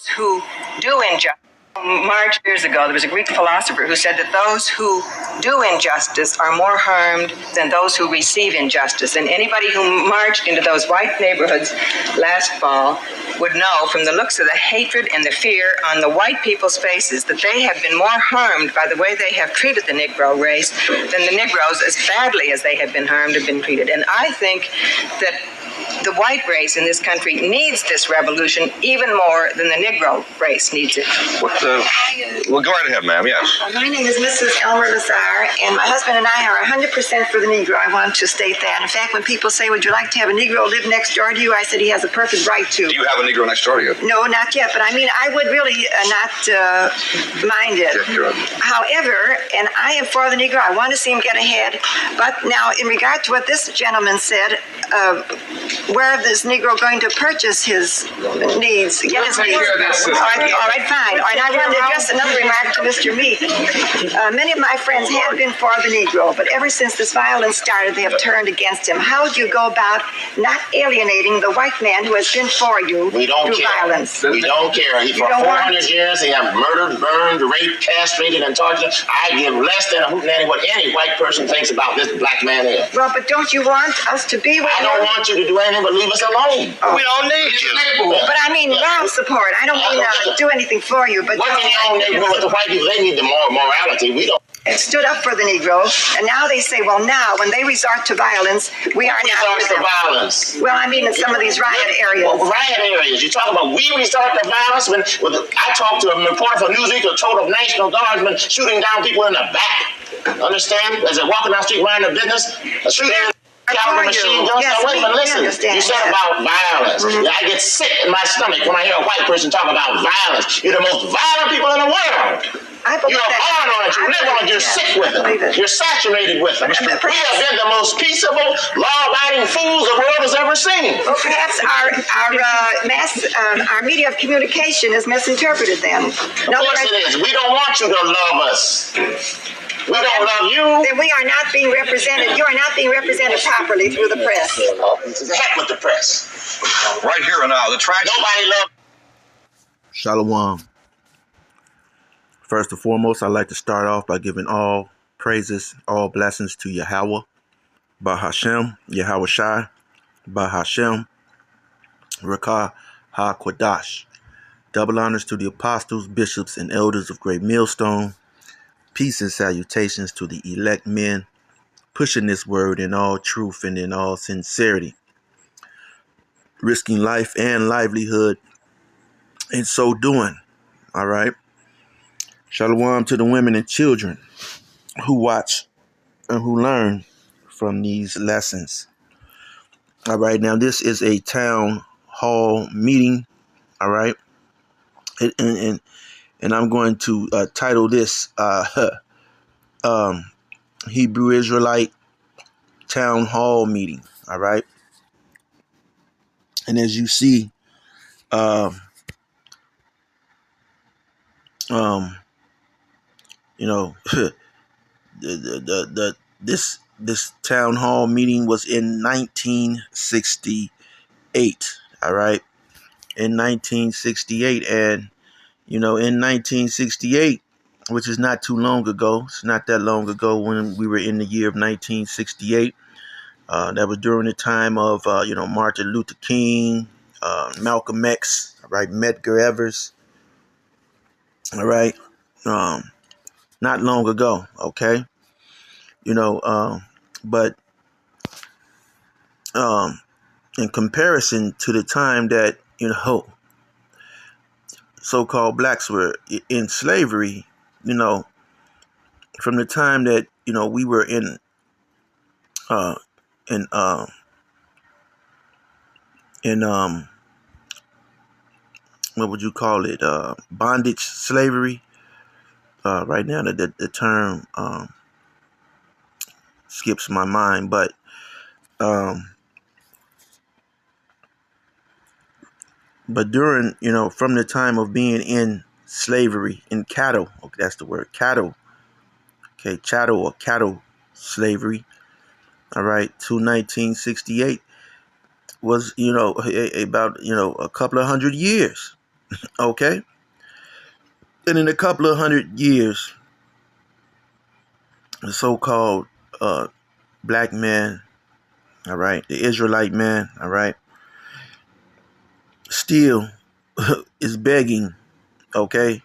who do injustice. March years ago, there was a Greek philosopher who said that those who do injustice are more harmed than those who receive injustice. And anybody who marched into those white neighborhoods last fall would know from the looks of the hatred and the fear on the white people's faces that they have been more harmed by the way they have treated the Negro race than the Negroes, as badly as they have been harmed, have been treated. And I think that the white race in this country needs this revolution even more than the Negro race needs it. Well, go right ahead, ma'am. Yes. My name is Mrs. Elmer Lazar, and my husband and I are 100% for the Negro. I want to state that. In fact, when people say, would you like to have a Negro live next door to you, I said he has a perfect right to. Do you have a Negro next door to you? No, not yet, but I mean, I would really not mind it. Sure. However, and I am for the Negro. I want to see him get ahead. But now, in regard to what this gentleman said, where is this Negro going to purchase his needs? Get his needs? All right, fine. All right, I want to address another remark to Mr. Meek. Many of my friends have been for the Negro, but ever since this violence started, they have turned against him. How do you go about not alienating the white man who has been for you through violence? We don't care. He, for 400 years, they have murdered, burned, raped, castrated, and tortured. I give less than a hootenanny what any white person thinks about this black man is. Well, but don't you want us to be with I don't want you to do anything but leave us alone. Oh. We don't need you. But I mean, moral support. I don't mean to do anything for you, but what can your own neighborhood with the white people? They need the morality. We don't. And stood up for the Negro, and now they say, well, now when they resort to violence, we are not resort to violence. Well, I mean, in some of these riot areas. Well, riot areas. You talk about we resort to violence when I talked to a reporter for Newsweek who told of National Guardsmen shooting down people in the back. Understand? As they're walking down the street minding their business, shooting. Caliber machine guns. Yes, wait a minute, listen. You said about violence. I get sick in my stomach when I hear a white person talk about violence. You're the most violent people in the world. You're born on it. You live on it. You're sick with it. You're saturated with it. We have been the most peaceable, law-abiding fools the world has ever seen. Well, perhaps our media of communication is misinterpreted then. Of course it is. We don't want you to love us. We don't love you. Then we are not being represented. You are not being represented properly through the press. Heck with the press. Right here and now. The tragedy. Nobody loves. Shalom. First and foremost, I'd like to start off by giving all praises, all blessings to Yahweh, Bahashem, Yahweh Shai, Bahashem, Rakah HaQuadash. Double honors to the apostles, bishops, and elders of Great Millstone. Peace and salutations to the elect men, pushing this word in all truth and in all sincerity, risking life and livelihood in so doing. All right. Shalom to the women and children who watch and who learn from these lessons. All right. Now, this is a town hall meeting. All right. And I'm going to title this Hebrew Israelite Town Hall Meeting. All right. And as you see, you know, this town hall meeting was in 1968. All right. In 1968. And you know, in 1968, which is not too long ago, it's not that long ago when we were in the year of 1968. That was during the time of, Martin Luther King, Malcolm X, all right, Medgar Evers. All right. Not long ago. OK. But in comparison to the time that, so-called blacks were in slavery, from the time that, we were in what would you call it? Bondage slavery. Right now, the term skips my mind, but during, from the time of being in slavery, in cattle, okay, that's the word, cattle, okay, chattel or cattle slavery, all right, to 1968 was, about, a couple of 100 years, Okay? And in a couple of 100 years, the so-called black man, all right, the Israelite man, all right, still is begging, okay,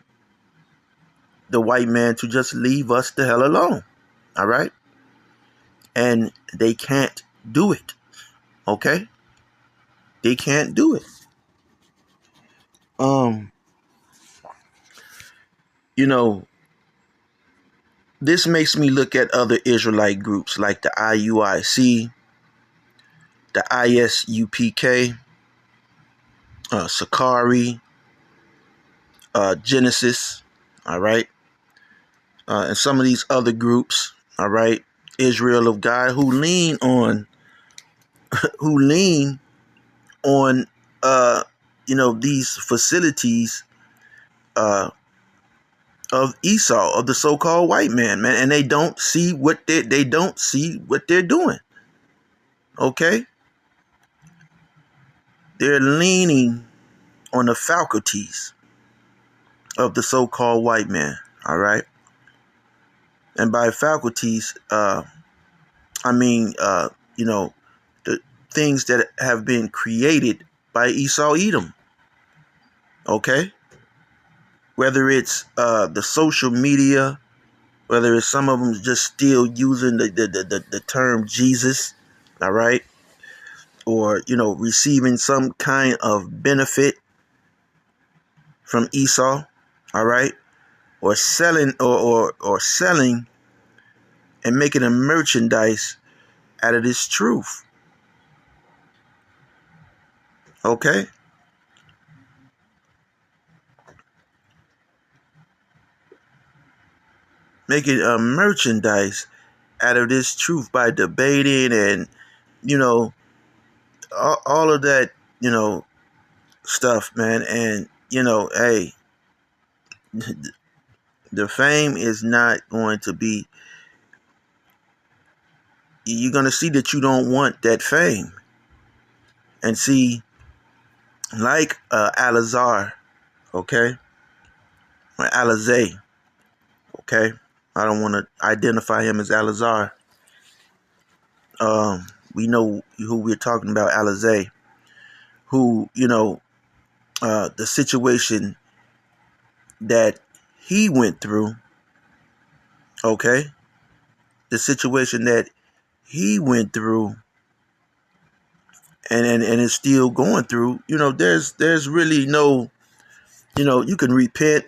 the white man to just leave us the hell alone, all right? And they can't do it, okay? They can't do it. Um, you know, this makes me look at other Israelite groups like the IUIC, the ISUPK, Sakari, Genesis, all right, and some of these other groups, all right, Israel of God, who lean on, these facilities of Esau, of the so-called white man, and they don't see what they don't see what they're doing. Okay, they're leaning on the faculties of the so-called white man. All right, and by faculties, I mean, the things that have been created by Esau Edom. Okay, whether it's the social media, whether it's some of them just still using the term Jesus, all right, or receiving some kind of benefit from Esau, all right, or selling or selling and making a merchandise out of this truth. Okay, making a merchandise out of this truth by debating and all of that stuff, man. And hey, the fame is not going to be, you're going to see that you don't want that fame. And see, like Alazar, okay, or Alizé, okay, I don't want to identify him as Alazar. We know who we're talking about, Alizé, who the situation that he went through, okay, the situation that he went through and is still going through, there's really no, you can repent,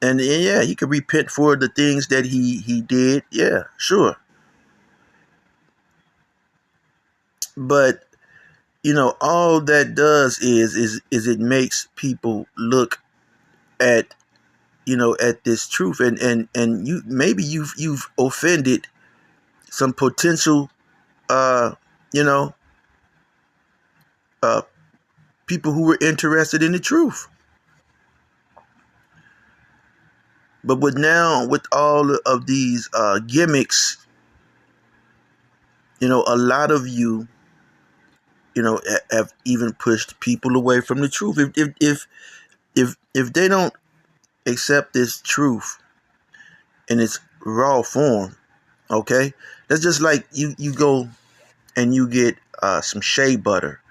and yeah, he could repent for the things that he did, yeah, sure, but all that does is it makes people look at at this truth, and you've offended some potential you know uh people who were interested in the truth. But with all of these gimmicks, a lot of you have even pushed people away from the truth. If they don't accept this truth in its raw form, okay, that's just like you go and you get some shea butter,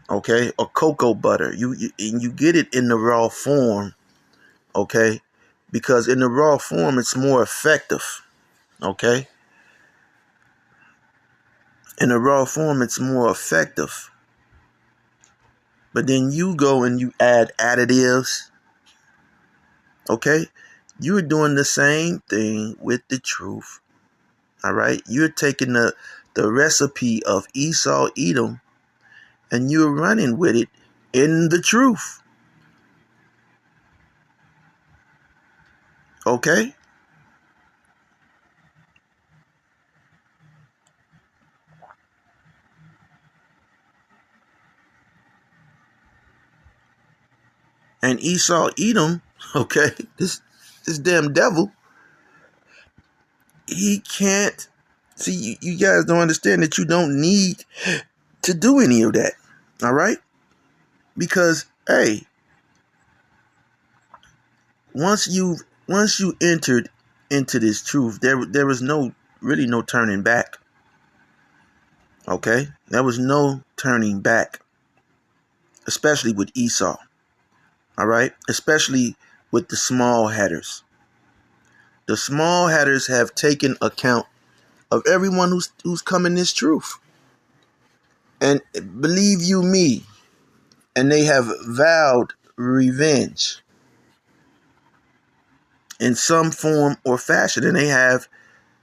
okay, or cocoa butter. And you get it in the raw form, okay, because in the raw form it's more effective, okay. In the raw form it's more effective. But then you go and you add additives, okay. You're doing the same thing with the truth, all right. You're taking the recipe of Esau Edom and you're running with it in the truth, okay. And Esau Edom, okay, this damn devil, he can't see. You guys don't understand that you don't need to do any of that, all right? Because hey, once you entered into this truth, there was really no turning back. Okay? There was no turning back, especially with Esau. All right? Especially with the small headers. The small headers have taken account of everyone who's come in this truth. And believe you me, and they have vowed revenge in some form or fashion, and they have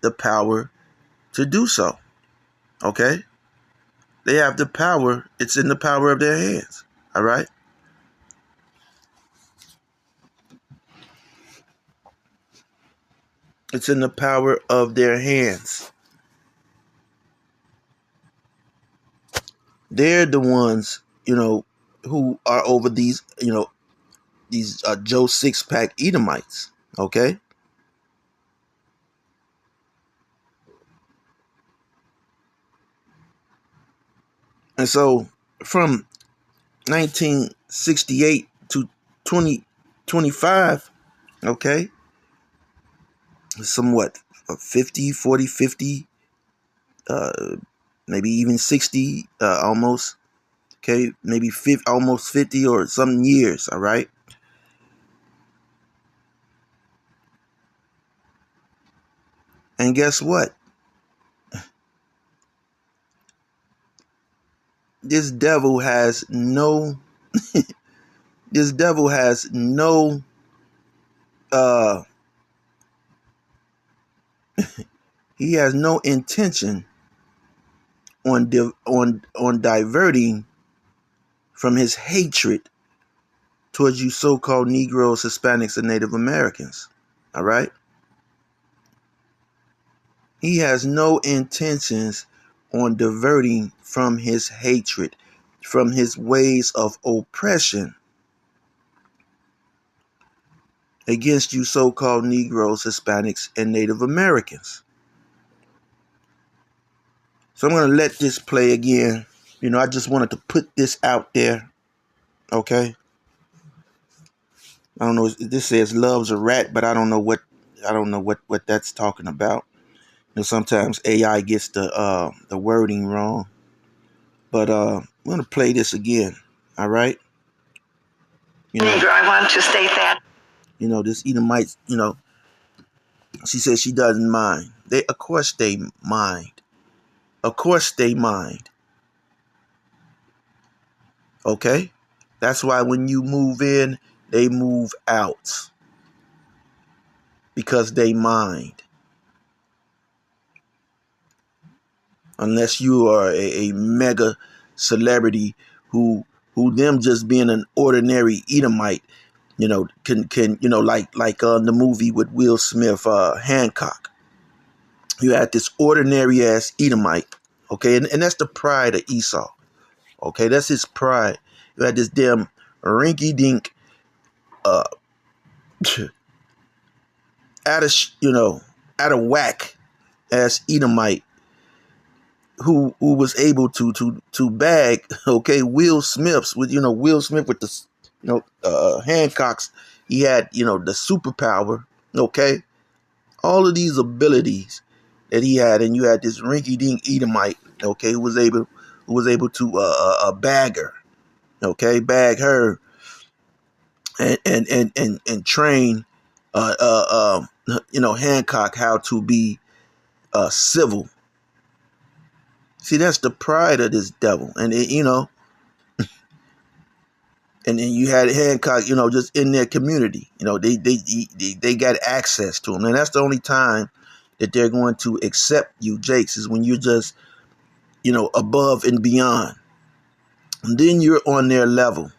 the power to do so. Okay? They have the power. It's in the power of their hands. All right? It's in the power of their hands. They're the ones, who are over these, these Joe Six-Pack Edomites. Okay? And so from 1968 to 2025, okay, somewhat 50, 40, 50, maybe even 60, almost, okay, maybe 50, almost 50 or some years, all right? And guess what? This devil has no, this devil has no, he has no intention on diverting from his hatred towards you so-called Negroes, Hispanics, and Native Americans. All right? He has no intentions on diverting from his hatred, from his ways of oppression against you so-called Negroes, Hispanics, and Native Americans. So I'm going to let this play again. I just wanted to put this out there. Okay? I don't know. This says loves a rat, but I don't know what that's talking about. Sometimes AI gets the wording wrong. But I'm gonna play this again. All right. I want to state that. This Edomite. She says she doesn't mind. Of course they mind. Of course they mind. Okay. That's why when you move in, they move out because they mind. Unless you are a mega celebrity who them just being an ordinary Edomite, can like the movie with Will Smith, Hancock. You had this ordinary ass Edomite, okay, and that's the pride of Esau, okay, that's his pride. You had this damn rinky dink, out of whack ass Edomite who was able to bag, okay, Will Smith with the Hancock's. He had the superpower, okay, all of these abilities that he had, and you had this rinky dink Edomite, okay, who was able to bag her, okay, bag her and train Hancock how to be civil. See, that's the pride of this devil. And, and then you had Hancock, just in their community. They got access to him. And that's the only time that they're going to accept you, Jakes, is when you're just, above and beyond. And then you're on their level.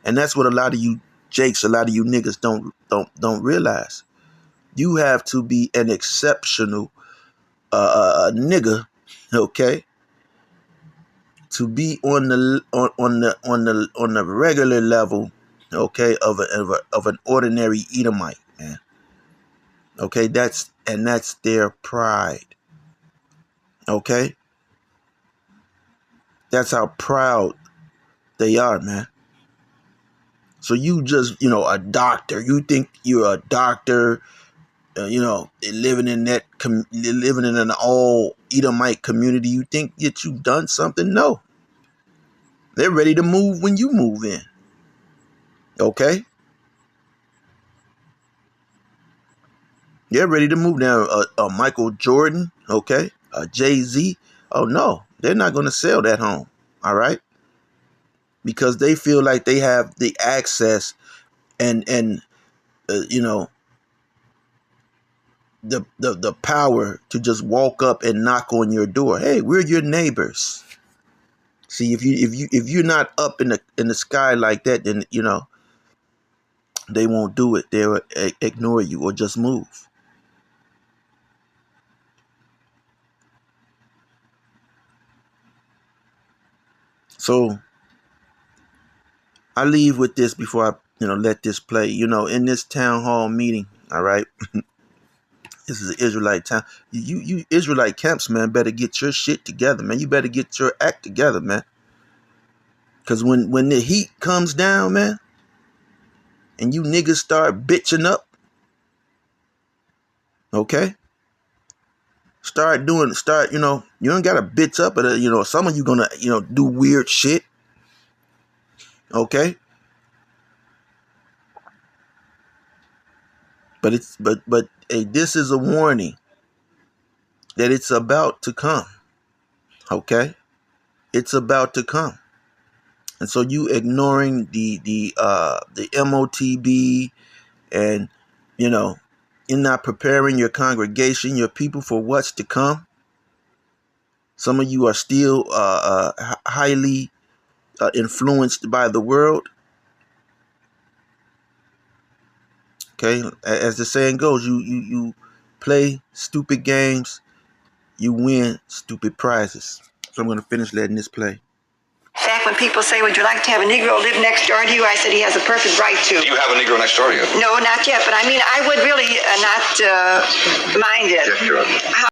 And that's what a lot of you Jakes, a lot of you niggas don't realize. You have to be an exceptional nigga, okay, to be on the regular level, okay, of an ordinary Edomite, man. Okay, that's their pride. Okay, that's how proud they are, man. So you just, a doctor. You think you're a doctor, living in living in an all Edomite community. You think that you've done something? No. They're ready to move when you move in. Okay? They're ready to move now. Michael Jordan, okay? Jay-Z. Oh, no. They're not going to sell that home. All right? Because they feel like they have the access and the power to just walk up and knock on your door. Hey, we're your neighbors. See, if you're not up in the sky like that, then they won't do it. They'll ignore you or just move. So I leave with this before I let this play. In this town hall meeting, all right. This is an Israelite town. You Israelite camps, man, better get your shit together, man. You better get your act together, man. Because when the heat comes down, man, and you niggas start bitching up, okay? You don't gotta bitch up, but some of you gonna, do weird shit. Okay? But hey, this is a warning that it's about to come. Okay? It's about to come. And so you ignoring the MOTB, and you're not preparing your congregation, your people, for what's to come. Some of you are still highly influenced by the world. Okay, as the saying goes, you play stupid games, you win stupid prizes. So I'm going to finish letting this play. Back when people say, would you like to have a Negro live next door to you? I said he has a perfect right to. Do you have a Negro next door to you? No, not yet. But I mean, I would really not mind it. Yes, sure.